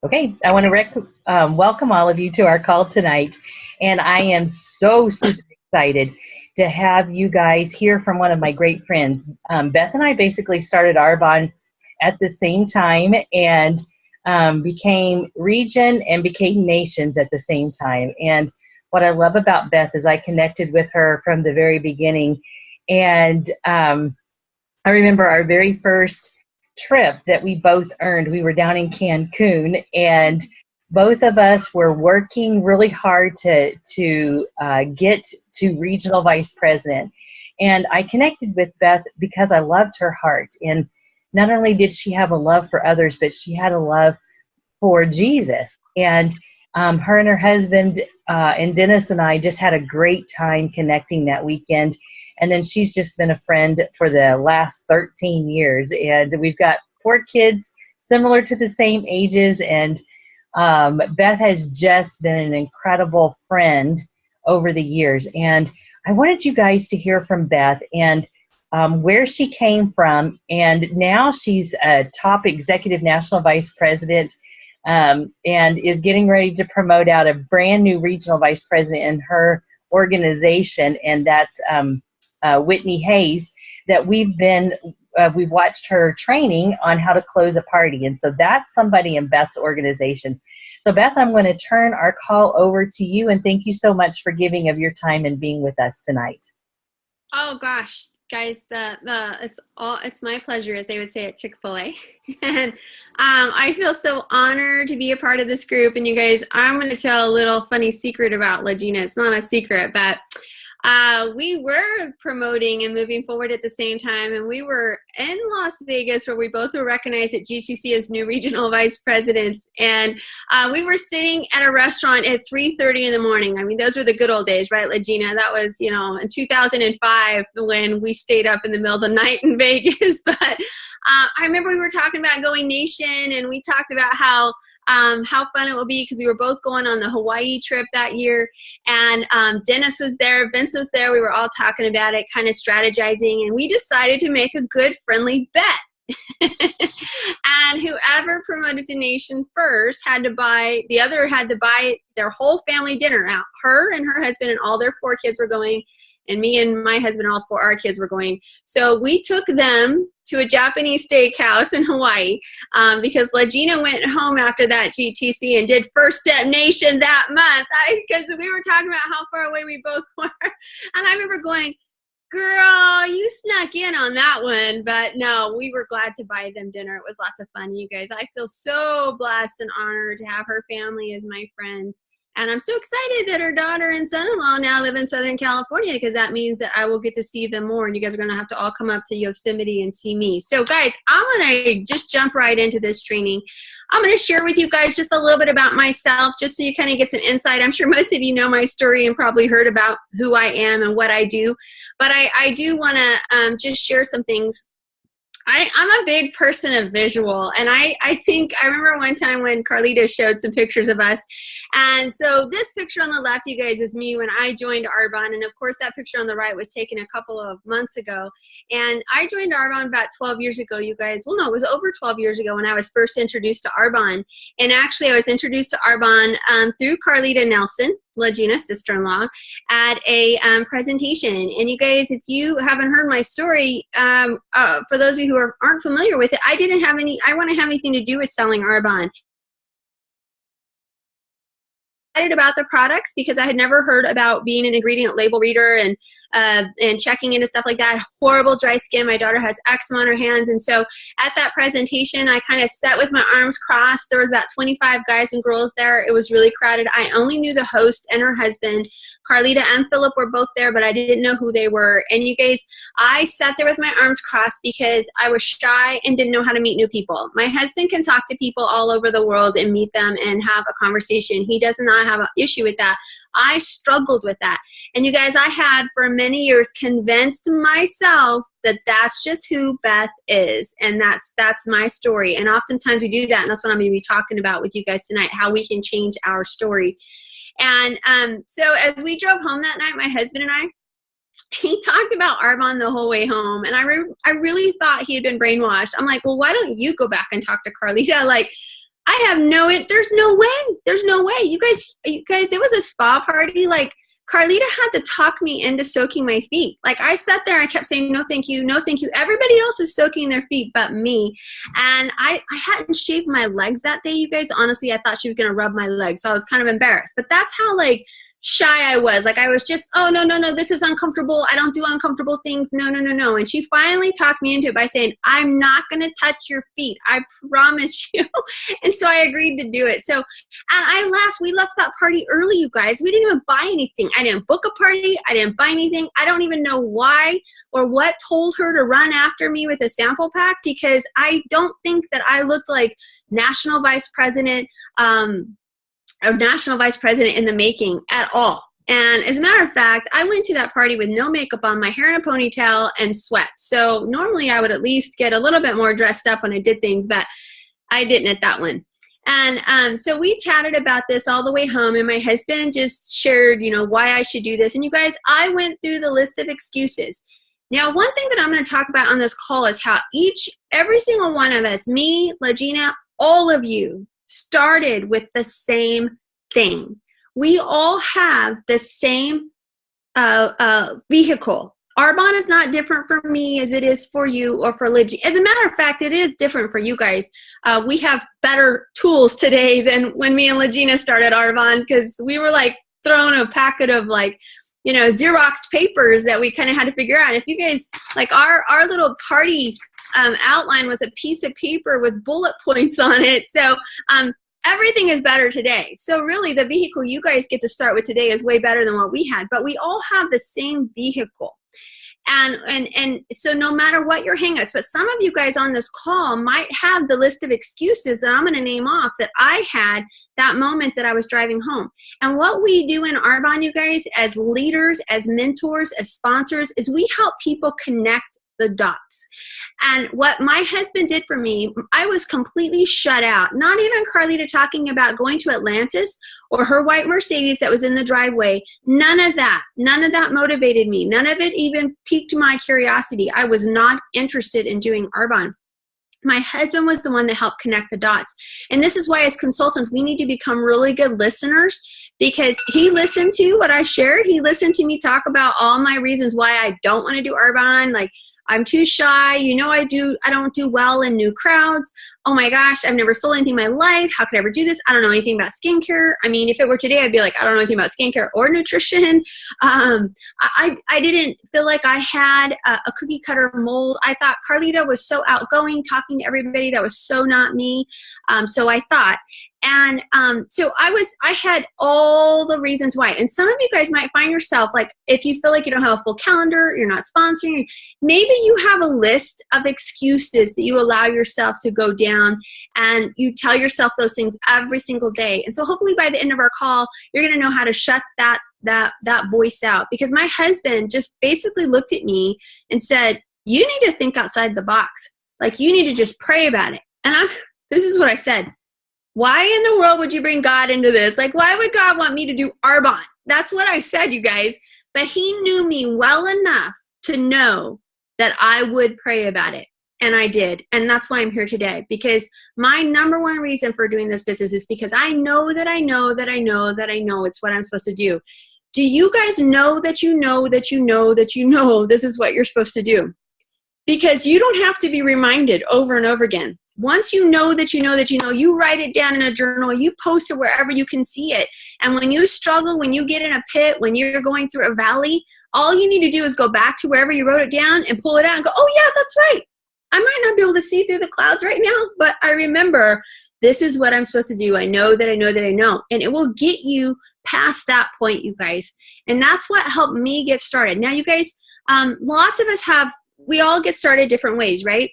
Okay, I want to welcome all of you to our call tonight. And I am so super excited to have you guys hear from one of my great friends. Beth and I basically started Arbonne at the same time and became region and became nations at the same time. And what I love about Beth is I connected with her from the very beginning. And I remember our very first trip that we both earned. We were down in Cancun, and both of us were working really hard to get to regional vice president. And I connected with Beth because I loved her heart. And not only did she have a love for others, but she had a love for Jesus. And her and her husband and Dennis and I just had a great time connecting that weekend. And then she's just been a friend for the last 13 years. And we've got 4 kids similar to the same ages. And Beth has just been an incredible friend over the years. And I wanted you guys to hear from Beth and where she came from. And now she's a top executive national vice president and is getting ready to promote out a brand new regional vice president in her organization. And that's Whitney Hayes, that we've watched her training on how to close a party. And so that's somebody in Beth's organization. So Beth, I'm going to turn our call over to you, and thank you so much for giving of your time and being with us tonight. Oh gosh, guys, it's my pleasure, as they would say at Chick-fil-A. And I feel so honored to be a part of this group. And you guys, I'm going to tell a little funny secret about Legina. It's not a secret, but we were promoting and moving forward at the same time, and we were in Las Vegas, where we both were recognized at GTC as new regional vice presidents. And we were sitting at a restaurant at 3:30 in the morning. I mean, those were the good old days, right, Legina? That was, in 2005 when we stayed up in the middle of the night in Vegas. But I remember we were talking about going nation, and we talked about how fun it will be, because we were both going on the Hawaii trip that year. And Dennis was there, Vince was there. We were all talking about it, kind of strategizing, and we decided to make a good friendly bet. And whoever promoted to nation first the other had to buy their whole family dinner. Now, her and her husband and all their 4 kids were going, and me and my husband, all 4 our kids were going. So we took them to a Japanese steakhouse in Hawaii because Legina went home after that GTC and did First Step Nation that month, because we were talking about how far away we both were. And I remember going, girl, you snuck in on that one. But no, we were glad to buy them dinner. It was lots of fun, you guys. I feel so blessed and honored to have her family as my friends. And I'm so excited that her daughter and son-in-law now live in Southern California, because that means that I will get to see them more. And you guys are going to have to all come up to Yosemite and see me. So guys, I'm going to just jump right into this training. I'm going to share with you guys just a little bit about myself, just so you kind of get some insight. I'm sure most of you know my story and probably heard about who I am and what I do. But I do want to just share some things. I'm a big person of visual, and I remember one time when Carlita showed some pictures of us. And so this picture on the left, you guys, is me when I joined Arbonne. And of course, that picture on the right was taken a couple of months ago. And I joined Arbonne about 12 years ago, you guys. Well, no, it was over 12 years ago when I was first introduced to Arbonne. And actually, I was introduced to Arbonne through Carlita Nelson, Legina's sister-in-law, at a presentation. And you guys, if you haven't heard my story, for those of you who aren't familiar with it, I want to have anything to do with selling Arbonne. About the products, because I had never heard about being an ingredient label reader and checking into stuff like that. Horrible dry skin. My daughter has eczema on her hands. And so at that presentation, I kind of sat with my arms crossed. There was about 25 guys and girls there. It was really crowded. I only knew the host and her husband. Carlita and Philip were both there, but I didn't know who they were. And you guys, I sat there with my arms crossed because I was shy and didn't know how to meet new people. My husband can talk to people all over the world and meet them and have a conversation. He does not have an issue with that. I struggled with that. And you guys, I had for many years convinced myself that that's just who Beth is. And that's my story. And oftentimes we do that. And that's what I'm going to be talking about with you guys tonight, how we can change our story. And so as we drove home that night, my husband and I, he talked about Arbonne the whole way home. And I really thought he had been brainwashed. I'm like, well, why don't you go back and talk to Carlita? Like, I have there's no way. There's no way. You guys, it was a spa party. Like, Carlita had to talk me into soaking my feet. Like, I sat there and I kept saying, no, thank you. No, thank you. Everybody else is soaking their feet but me. And I hadn't shaved my legs that day, you guys. Honestly, I thought she was going to rub my legs. So I was kind of embarrassed. But that's how, like, shy I was. Like, I was just, oh, no, this is uncomfortable. I don't do uncomfortable things. No. And she finally talked me into it by saying, I'm not going to touch your feet. I promise you. And so I agreed to do it. So, and I left. We left that party early, you guys. We didn't even buy anything. I didn't book a party. I didn't buy anything. I don't even know why or what told her to run after me with a sample pack, because I don't think that I looked like national vice president, a national vice president in the making at all. And as a matter of fact, I went to that party with no makeup on, my hair in a ponytail, and sweat. So normally I would at least get a little bit more dressed up when I did things, but I didn't at that one. And so we chatted about this all the way home, and my husband just shared, why I should do this. And you guys, I went through the list of excuses. Now, one thing that I'm going to talk about on this call is how every single one of us, me, Legina, all of you, started with the same thing. We all have the same vehicle. Arbonne is not different for me as it is for you or for Lidgy. As a matter of fact, it is different for you guys. We have better tools today than when me and Legina started Arbonne, because we were like thrown a packet of Xeroxed papers that we kind of had to figure out. If you guys, like, our little party outline was a piece of paper with bullet points on it. So everything is better today. So really, the vehicle you guys get to start with today is way better than what we had. But we all have the same vehicle. And so no matter what your hangups, but some of you guys on this call might have the list of excuses that I'm going to name off that I had that moment that I was driving home. And what we do in Arbonne, you guys, as leaders, as mentors, as sponsors, is we help people connect the dots. And what my husband did for me, I was completely shut out. Not even Carlita talking about going to Atlantis or her white Mercedes that was in the driveway. None of that motivated me. None of it even piqued my curiosity. I was not interested in doing Arbonne. My husband was the one that helped connect the dots. And this is why, as consultants, we need to become really good listeners, because he listened to what I shared. He listened to me talk about all my reasons why I don't want to do Arbonne. Like, I'm too shy. I don't do well in new crowds. Oh my gosh, I've never sold anything in my life. How could I ever do this? I don't know anything about skincare. I mean, if it were today, I'd be like, I don't know anything about skincare or nutrition. I didn't feel like I had a cookie cutter mold. I thought Carlita was so outgoing, talking to everybody. That was so not me. So I thought. And so I had all the reasons why. And some of you guys might find yourself, like, if you feel like you don't have a full calendar, you're not sponsoring, maybe you have a list of excuses that you allow yourself to go down, and you tell yourself those things every single day. And so hopefully by the end of our call, you're going to know how to shut that voice out. Because my husband just basically looked at me and said, you need to think outside the box. Like, you need to just pray about it. And this is what I said. Why in the world would you bring God into this? Like, why would God want me to do Arbonne? That's what I said, you guys. But he knew me well enough to know that I would pray about it. And I did. And that's why I'm here today. Because my number one reason for doing this business is because I know it's what I'm supposed to do. Do you guys know that you know this is what you're supposed to do? Because you don't have to be reminded over and over again. Once you know that you write it down in a journal, you post it wherever you can see it. And when you struggle, when you get in a pit, when you're going through a valley, all you need to do is go back to wherever you wrote it down and pull it out and go, oh yeah, that's right. I might not be able to see through the clouds right now, but I remember this is what I'm supposed to do. I know. And it will get you past that point, you guys. And that's what helped me get started. Now, you guys, lots of us we all get started different ways, right?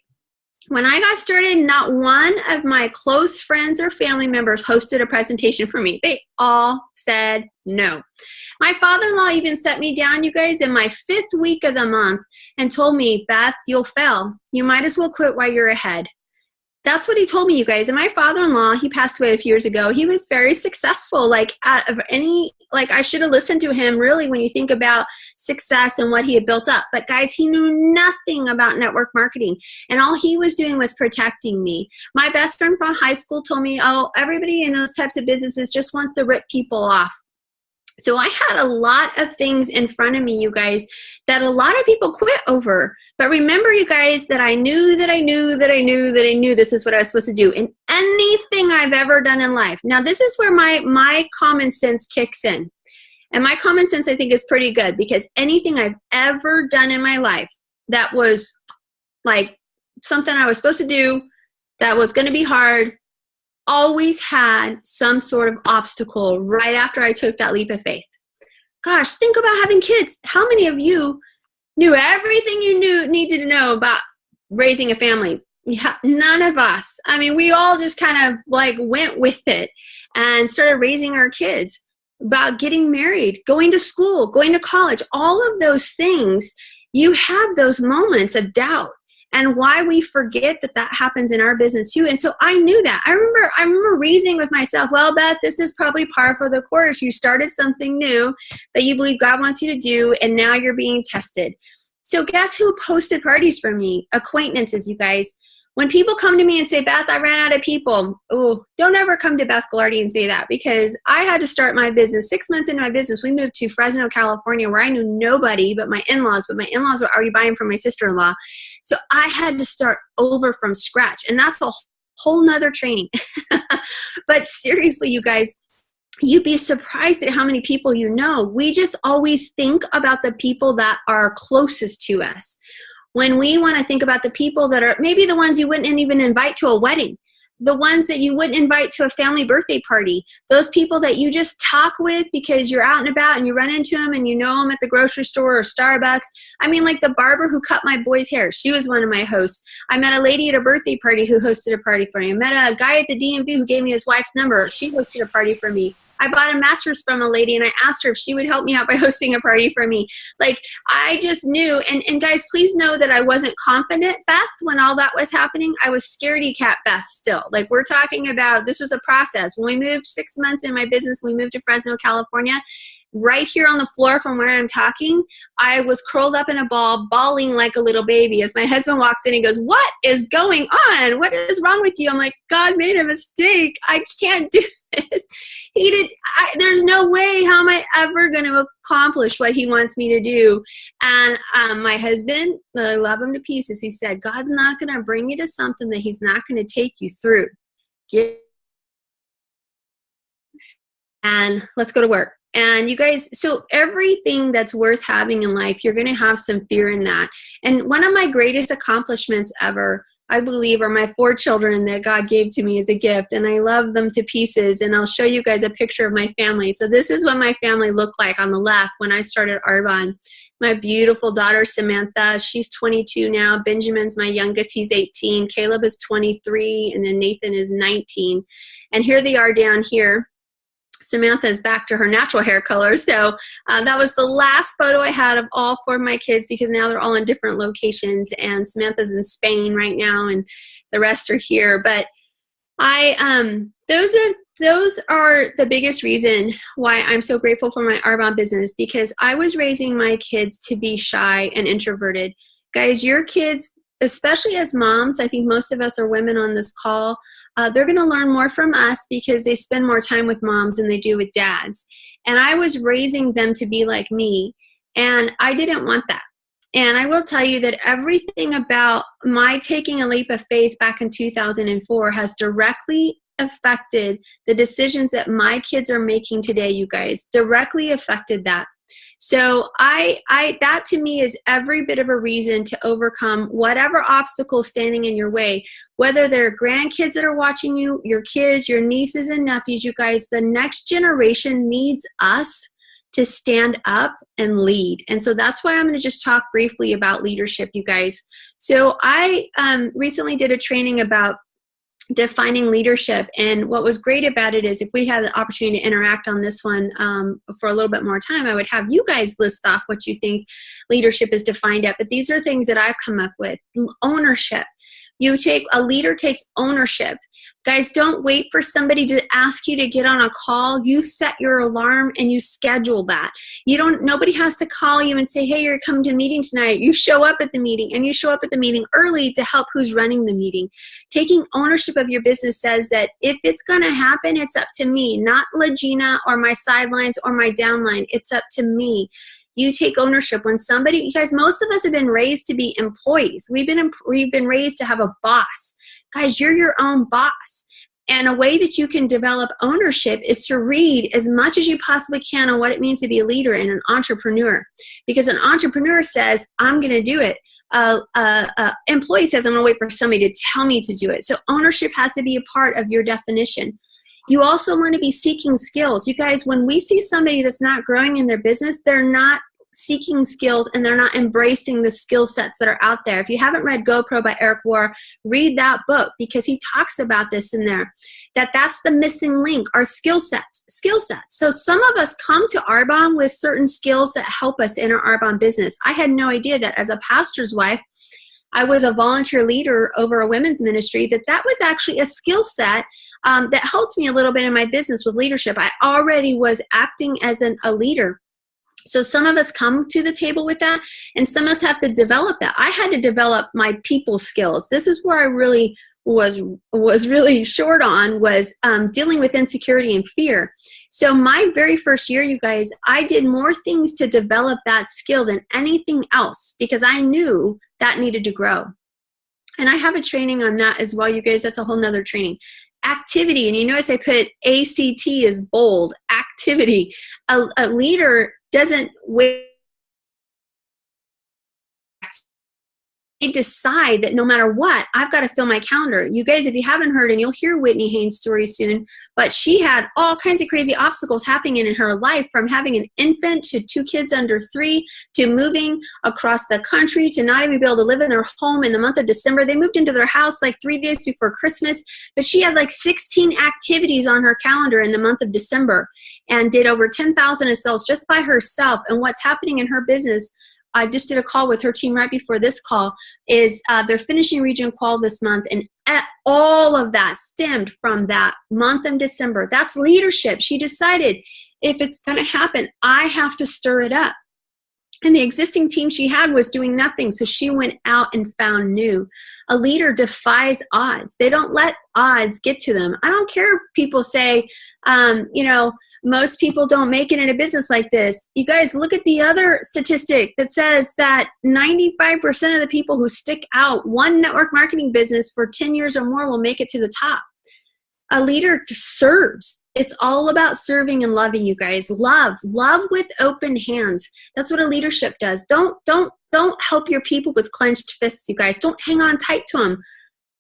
When I got started, not one of my close friends or family members hosted a presentation for me. They all said no. My father-in-law even set me down, you guys, in my 5th week of the month and told me, Beth, you'll fail. You might as well quit while you're ahead. That's what he told me, you guys. And my father-in-law, he passed away a few years ago. He was very successful. Like I should have listened to him really when you think about success and what he had built up. But guys, he knew nothing about network marketing. And all he was doing was protecting me. My best friend from high school told me, oh, everybody in those types of businesses just wants to rip people off. So I had a lot of things in front of me, you guys, that a lot of people quit over. But remember, you guys, that I knew this is what I was supposed to do in anything I've ever done in life. Now, this is where my common sense kicks in. And my common sense, I think, is pretty good, because anything I've ever done in my life that was like something I was supposed to do that was going to be hard, always had some sort of obstacle right after I took that leap of faith. Gosh, think about having kids. How many of you knew everything you needed to know about raising a family? Yeah, none of us. I mean, we all just kind of like went with it and started raising our kids, about getting married, going to school, going to college, all of those things. You have those moments of doubt. And why we forget that happens in our business too. And so I knew that. I remember reasoning with myself, well, Beth, this is probably par for the course. You started something new that you believe God wants you to do, and now you're being tested. So guess who posted parties for me? Acquaintances, you guys. When people come to me and say, Beth, I ran out of people. Oh, don't ever come to Beth Gaglardi and say that, because I had to start my business. 6 months into my business, we moved to Fresno, California, where I knew nobody but my in-laws, but my in-laws were already buying from my sister-in-law. So I had to start over from scratch, and that's a whole nother training. But seriously, you guys, you'd be surprised at how many people you know. We just always think about the people that are closest to us, when we want to think about the people that are maybe the ones you wouldn't even invite to a wedding, the ones that you wouldn't invite to a family birthday party, those people that you just talk with because you're out and about and you run into them and you know them at the grocery store or Starbucks. I mean, like the barber who cut my boy's hair, she was one of my hosts. I met a lady at a birthday party who hosted a party for me. I met a guy at the DMV who gave me his wife's number. She hosted a party for me. I bought a mattress from a lady and I asked her if she would help me out by hosting a party for me. Like, I just knew. And guys, please know that I wasn't confident, Beth, when all that was happening. I was scaredy cat Beth still. Like, we're talking about, this was a process. When we moved 6 months in my business, we moved to Fresno, California. Right here on the floor from where I'm talking, I was curled up in a ball, bawling like a little baby. As my husband walks in, he goes, "What is going on? What is wrong with you?" I'm like, "God made a mistake. I can't do this." There's no way. How am I ever going to accomplish what he wants me to do? And my husband, I love him to pieces, he said, God's not going to bring you to something that he's not going to take you through. And let's go to work. And you guys, so everything that's worth having in life, you're going to have some fear in that. And one of my greatest accomplishments ever, I believe, are my 4 children that God gave to me as a gift. And I love them to pieces. And I'll show you guys a picture of my family. So this is what my family looked like on the left when I started Arbonne. My beautiful daughter, Samantha, she's 22 now. Benjamin's my youngest, he's 18. Caleb is 23. And then Nathan is 19. And here they are down here. Samantha is back to her natural hair color. So that was the last photo I had of all 4 of my kids, because now they're all in different locations. And Samantha's in Spain right now, and the rest are here. But those are the biggest reason why I'm so grateful for my Arbonne business, because I was raising my kids to be shy and introverted. Guys, your kids, especially as moms, I think most of us are women on this call, they're going to learn more from us because they spend more time with moms than they do with dads. And I was raising them to be like me, and I didn't want that. And I will tell you that everything about my taking a leap of faith back in 2004 has directly affected the decisions that my kids are making today, you guys, directly affected that. So that to me is every bit of a reason to overcome whatever obstacles standing in your way, whether they're grandkids that are watching you, your kids, your nieces and nephews, you guys, the next generation needs us to stand up and lead. And so that's why I'm going to just talk briefly about leadership, you guys. So I recently did a training about defining leadership. And what was great about it is if we had the opportunity to interact on this one for a little bit more time, I would have you guys list off what you think leadership is defined at. But these are things that I've come up with. Ownership. A leader takes ownership. Guys, don't wait for somebody to ask you to get on a call. You set your alarm and you schedule that. Nobody has to call you and say, hey, you're coming to a meeting tonight. You show up at the meeting, and you show up at the meeting early to help who's running the meeting. Taking ownership of your business says that if it's going to happen, it's up to me, not Legina or my sidelines or my downline. It's up to me. You take ownership. You guys, most of us have been raised to be employees. We've been raised to have a boss. Guys, you're your own boss. And a way that you can develop ownership is to read as much as you possibly can on what it means to be a leader and an entrepreneur. Because an entrepreneur says, I'm going to do it. Employee says, I'm going to wait for somebody to tell me to do it. So ownership has to be a part of your definition. You also want to be seeking skills. You guys, when we see somebody that's not growing in their business, they're not seeking skills and they're not embracing the skill sets that are out there. If you haven't read GoPro by Eric Warr, read that book, because he talks about this in there, that's the missing link, our skill sets. So some of us come to Arbonne with certain skills that help us in our Arbonne business. I had no idea that as a pastor's wife, I was a volunteer leader over a women's ministry, that was actually a skill set that helped me a little bit in my business with leadership. I already was acting as a leader. So some of us come to the table with that, and some of us have to develop that. I had to develop my people skills. This is where I really was really short on, was dealing with insecurity and fear. So my very first year, you guys, I did more things to develop that skill than anything else, because I knew that needed to grow. And I have a training on that as well, you guys. That's a whole nother training. Activity, and you notice I put ACT as bold, activity. A leader doesn't wait. They decide that no matter what, I've got to fill my calendar. You guys, if you haven't heard, and you'll hear Whitney Haynes' story soon, but she had all kinds of crazy obstacles happening in her life, from having an infant to 2 kids under 3 to moving across the country to not even be able to live in their home in the month of December. They moved into their house like 3 days before Christmas, but she had like 16 activities on her calendar in the month of December and did over 10,000 in sales just by herself. And what's happening in her business, I just did a call with her team right before this call, is they're finishing region qual this month, and all of that stemmed from that month in December. That's leadership. She decided, if it's going to happen, I have to stir it up. And the existing team she had was doing nothing, so she went out and found new. A leader defies odds. They don't let odds get to them. I don't care if people say, most people don't make it in a business like this. You guys, look at the other statistic that says that 95% of the people who stick out one network marketing business for 10 years or more will make it to the top. A leader serves. It's all about serving and loving, you guys. Love with open hands. That's what a leadership does. Don't help your people with clenched fists, you guys. Don't hang on tight to them.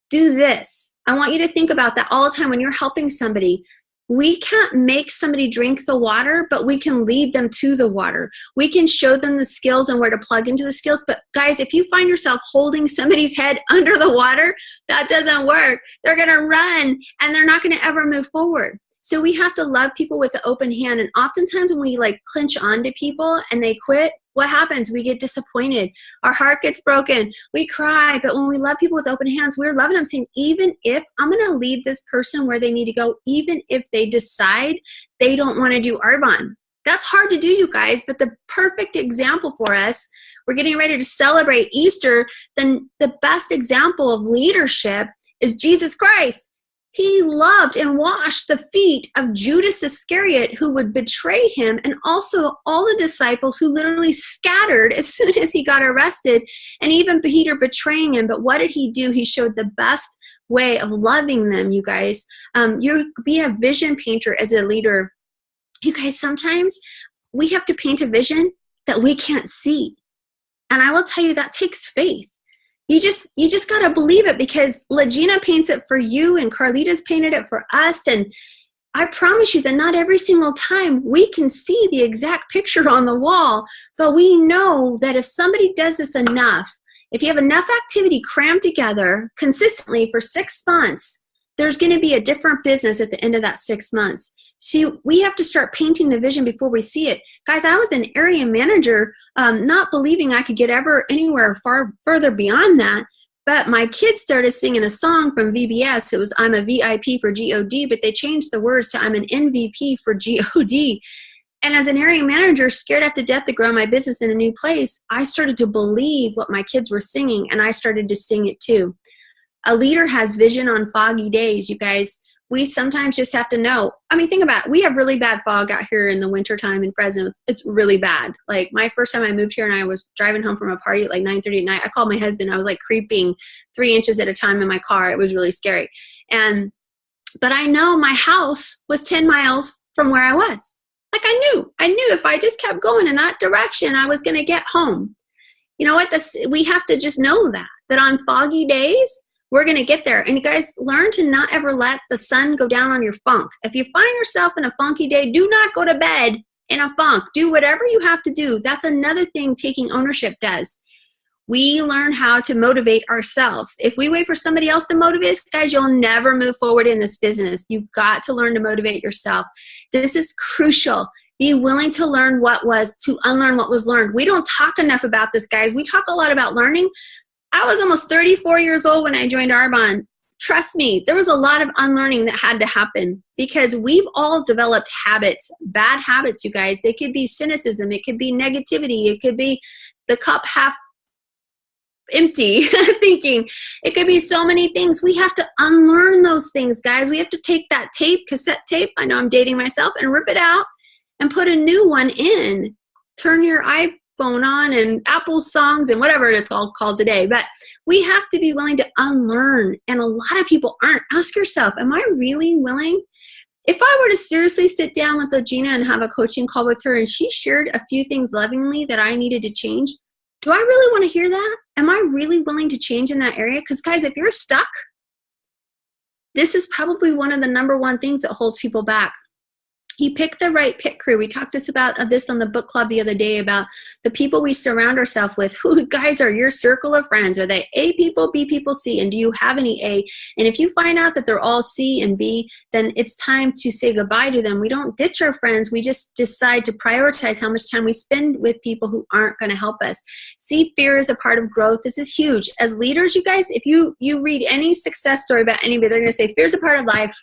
Do this. I want you to think about that all the time when you're helping somebody. We can't make somebody drink the water, but we can lead them to the water. We can show them the skills and where to plug into the skills. But guys, if you find yourself holding somebody's head under the water, that doesn't work. They're going to run and they're not going to ever move forward. So we have to love people with the open hand. And oftentimes when we clinch onto people and they quit, what happens? We get disappointed. Our heart gets broken. We cry. But when we love people with open hands, we're loving them, saying, even if I'm going to lead this person where they need to go, even if they decide they don't want to do Arbonne. That's hard to do, you guys. But the perfect example for us, we're getting ready to celebrate Easter. Then the best example of leadership is Jesus Christ. He loved and washed the feet of Judas Iscariot, who would betray him, and also all the disciples who literally scattered as soon as he got arrested, and even Peter betraying him. But what did he do? He showed the best way of loving them, you guys. You be a vision painter as a leader. You guys, sometimes we have to paint a vision that we can't see. And I will tell you, that takes faith. You just got to believe it, because Legina paints it for you and Carlita's painted it for us. And I promise you that not every single time we can see the exact picture on the wall, but we know that if somebody does this enough, if you have enough activity crammed together consistently for 6 months, there's going to be a different business at the end of that 6 months. See, we have to start painting the vision before we see it. Guys, I was an area manager, not believing I could get anywhere further beyond that. But my kids started singing a song from VBS. It was I'm a VIP for GOD, but they changed the words to I'm an MVP for GOD. And as an area manager, scared to death to grow my business in a new place, I started to believe what my kids were singing, and I started to sing it too. A leader has vision on foggy days, you guys. We sometimes just have to know. I mean, think about it. We have really bad fog out here in the wintertime in Fresno. It's really bad. Like my first time I moved here and I was driving home from a party at like 9:30 at night. I called my husband. I was like creeping 3 inches at a time in my car. It was really scary. But I know my house was 10 miles from where I was. Like I knew if I just kept going in that direction, I was going to get home. You know what? We have to just know that on foggy days, we're going to get there. And you guys, learn to not ever let the sun go down on your funk. If you find yourself in a funky day, do not go to bed in a funk. Do whatever you have to do. That's another thing taking ownership does. We learn how to motivate ourselves. If we wait for somebody else to motivate us, guys, you'll never move forward in this business. You've got to learn to motivate yourself. This is crucial. Be willing to learn to unlearn what was learned. We don't talk enough about this, guys. We talk a lot about learning. I was almost 34 years old when I joined Arbonne. Trust me, there was a lot of unlearning that had to happen because we've all developed habits, bad habits, you guys. They could be cynicism. It could be negativity. It could be the cup half empty thinking. It could be so many things. We have to unlearn those things, guys. We have to take that cassette tape, I know I'm dating myself, and rip it out and put a new one in. Turn your iPhone on and Apple songs and whatever it's all called today. But we have to be willing to unlearn. And a lot of people aren't. Ask yourself, am I really willing? If I were to seriously sit down with Gina and have a coaching call with her and she shared a few things lovingly that I needed to change, do I really want to hear that? Am I really willing to change in that area? Because guys, if you're stuck, this is probably one of the number one things that holds people back. You pick the right pit crew. We talked about this on the book club the other day about the people we surround ourselves with. Who, guys, are your circle of friends? Are they A people, B people, C? And do you have any A? And if you find out that they're all C and B, then it's time to say goodbye to them. We don't ditch our friends. We just decide to prioritize how much time we spend with people who aren't going to help us. See, fear is a part of growth. This is huge. As leaders, you guys, if you read any success story about anybody, they're going to say fear is a part of life.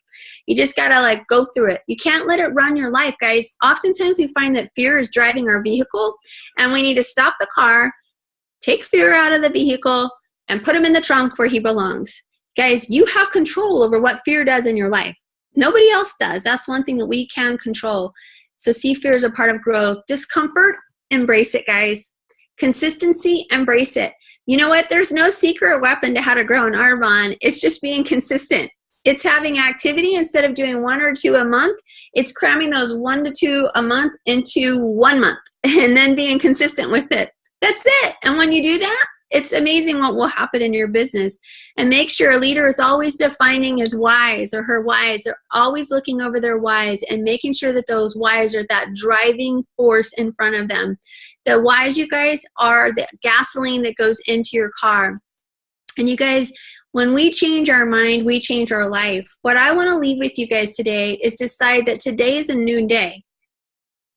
You just got to go through it. You can't let it run your life, guys. Oftentimes we find that fear is driving our vehicle and we need to stop the car, take fear out of the vehicle, and put him in the trunk where he belongs. Guys, you have control over what fear does in your life. Nobody else does. That's one thing that we can control. So see fear is a part of growth. Discomfort, embrace it, guys. Consistency, embrace it. You know what? There's no secret weapon to how to grow in Arbonne. It's just being consistent. It's having activity instead of doing 1 or 2 a month. It's cramming those 1 to 2 a month into 1 month and then being consistent with it. That's it. And when you do that, it's amazing what will happen in your business. And make sure a leader is always defining his whys or her whys. They're always looking over their whys and making sure that those whys are that driving force in front of them. The whys, you guys, are the gasoline that goes into your car. And you guys, when we change our mind, we change our life. What I want to leave with you guys today is decide that today is a new day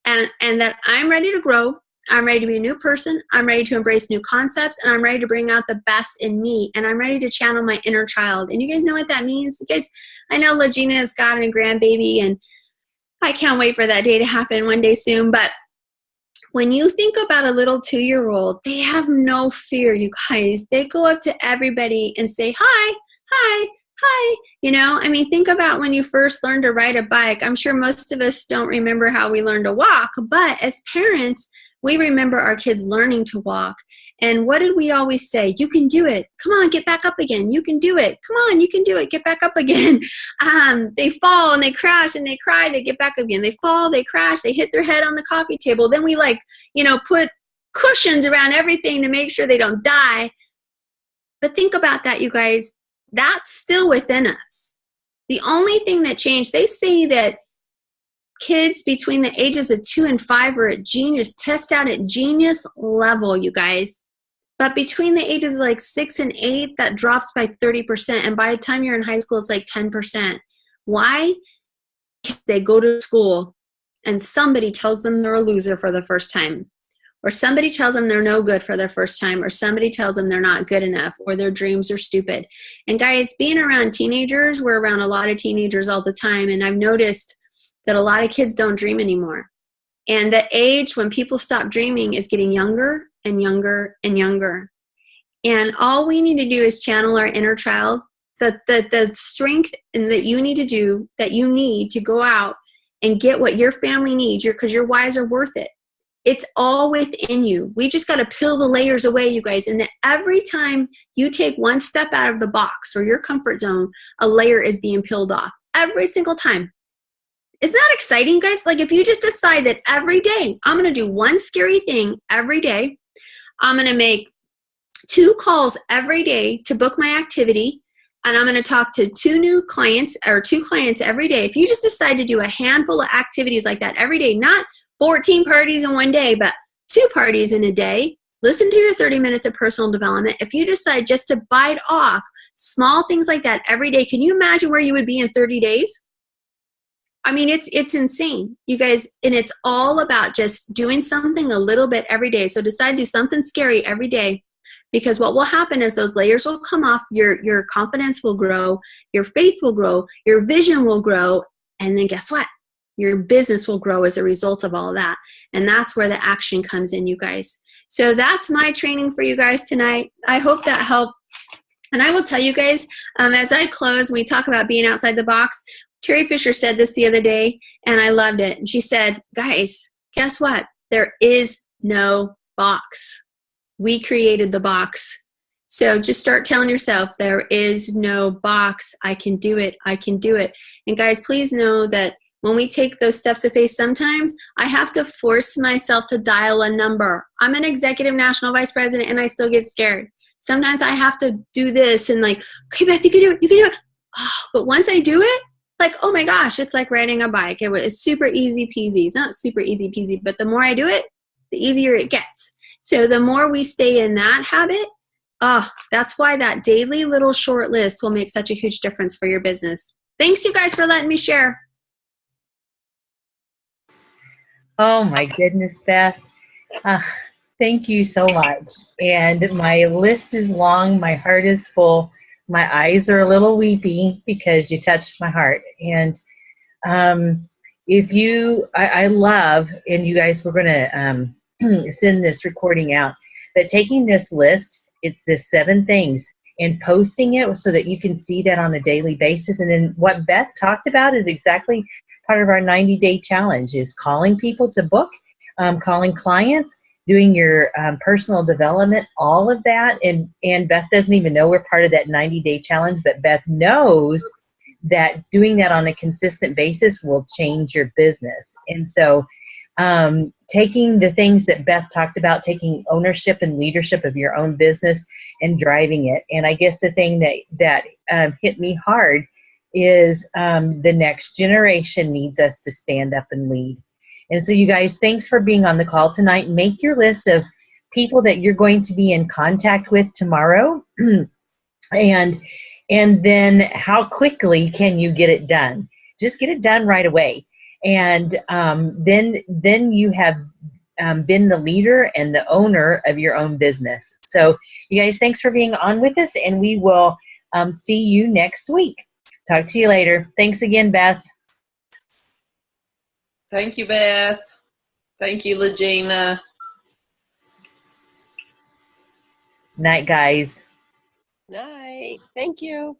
and that I'm ready to grow. I'm ready to be a new person. I'm ready to embrace new concepts, and I'm ready to bring out the best in me, and I'm ready to channel my inner child. And you guys know what that means? You guys, I know Legina has got a grandbaby, and I can't wait for that day to happen one day soon. But when you think about a little 2-year-old, they have no fear, you guys. They go up to everybody and say, hi, hi, hi. You know, I mean, think about when you first learned to ride a bike. I'm sure most of us don't remember how we learned to walk, but as parents, we remember our kids learning to walk. And what did we always say? You can do it. Come on, get back up again. You can do it. Come on, you can do it. Get back up again. They fall and they crash and they cry. They get back up again. They fall, they crash, they hit their head on the coffee table. Then we put cushions around everything to make sure they don't die. But think about that, you guys. That's still within us. The only thing that changed, they say that kids between the ages of 2 and 5 are at genius, test out at genius level, you guys. But between the ages of 6 and 8, that drops by 30%. And by the time you're in high school, it's 10%. Why? They go to school and somebody tells them they're a loser for the first time. or somebody tells them they're no good for their first time, or somebody tells them they're not good enough, or their dreams are stupid. And guys, being around teenagers, we're around a lot of teenagers all the time, and I've noticed that a lot of kids don't dream anymore. And the age when people stop dreaming is getting younger and younger and younger. And all we need to do is channel our inner child, the strength that you need to do, that you need to go out and get what your family needs, because your whys are worth it. It's all within you. We just got to peel the layers away, you guys. And that every time you take one step out of the box or your comfort zone, a layer is being peeled off. Every single time. Isn't that exciting, guys? Like if you just decide that every day, I'm going to do one scary thing every day. I'm going to make 2 calls every day to book my activity. And I'm going to talk to 2 clients every day. If you just decide to do a handful of activities like that every day, not 14 parties in one day, but 2 parties in a day, listen to your 30 minutes of personal development. If you decide just to bite off small things like that every day, can you imagine where you would be in 30 days? I mean, it's insane, you guys, and it's all about just doing something a little bit every day. So decide to do something scary every day, because what will happen is those layers will come off, your confidence will grow, your faith will grow, your vision will grow, and then guess what? Your business will grow as a result of all of that. And that's where the action comes in, you guys. So that's my training for you guys tonight. I hope that helped. And I will tell you guys, as I close, we talk about being outside the box. Terry Fisher said this the other day, and I loved it. And she said, guys, guess what? There is no box. We created the box. So just start telling yourself, there is no box. I can do it. I can do it. And guys, please know that when we take those steps of faith, sometimes I have to force myself to dial a number. I'm an executive national vice president, and I still get scared. Sometimes I have to do this and like, okay, Beth, you can do it. You can do it. Oh, but once I do it, like, oh my gosh, it's like riding a bike. It's super easy peasy. It's not super easy peasy, but the more I do it, the easier it gets. So the more we stay in that habit, that's why that daily little short list will make such a huge difference for your business. Thanks, you guys, for letting me share. Oh my goodness, Beth. Thank you so much. And my list is long. My heart is full. My eyes are a little weepy because you touched my heart. And I love, and you guys, we're going to send this recording out, but taking this list, it's the 7 things, and posting it so that you can see that on a daily basis. And then what Beth talked about is exactly part of our 90-day challenge, is calling people to book, calling clients, doing your personal development, all of that. And Beth doesn't even know we're part of that 90-day challenge, but Beth knows that doing that on a consistent basis will change your business. And so taking the things that Beth talked about, taking ownership and leadership of your own business and driving it. And I guess the thing that hit me hard is the next generation needs us to stand up and lead. And so you guys, thanks for being on the call tonight. Make your list of people that you're going to be in contact with tomorrow. and then how quickly can you get it done? Just get it done right away. And then you have been the leader and the owner of your own business. So you guys, thanks for being on with us, and we will see you next week. Talk to you later. Thanks again, Beth. Thank you, Beth. Thank you, Legina. Night, guys. Night. Thank you.